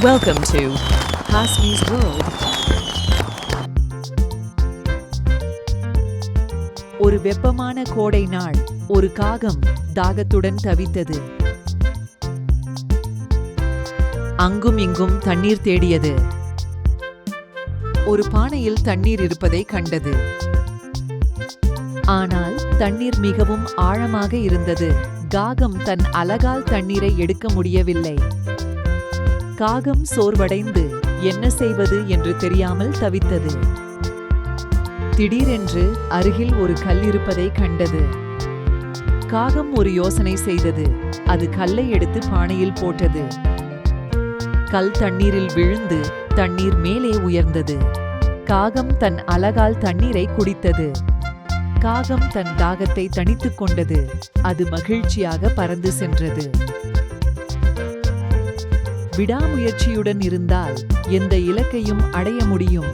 Welcome to Hasmi's World. ஒரு வெப்பமான கோடை நாள், ஒரு காகம் தாகத்துடன் தவித்தது. அங்கும் இங்கும் தண்ணீர் தேடியது. ஒரு பானையில் தண்ணீர் இருப்பதை கண்டது. ஆனால் தண்ணீர் மிகவும் ஆழமாக இருந்தது. காகம் தன் அலகால் தண்ணீரை எடுக்க முடியவில்லை. காகம் சோர்வடைந்து என்ன செய்வது என்று தெரியாமல் தவித்தது. திடீரென்று அருகில் ஒரு கல் இருப்பதை கண்டது. காகம் ஒரு யோசனை செய்தது. அது கல்லை எடுத்து பானையில் போட்டது. கல் தண்ணீரில் விழுந்து தண்ணீர் மேலே உயர்ந்தது. காகம் தன் அலகால் தண்ணீரை குடித்தது. காகம் தன் தாகத்தை தணித்துக் கொண்டது. அது மகிழ்ச்சியாக பறந்து சென்றது. விடாமுயற்சியுடன் இருந்தால் எந்த இலக்கையும் அடைய முடியும்.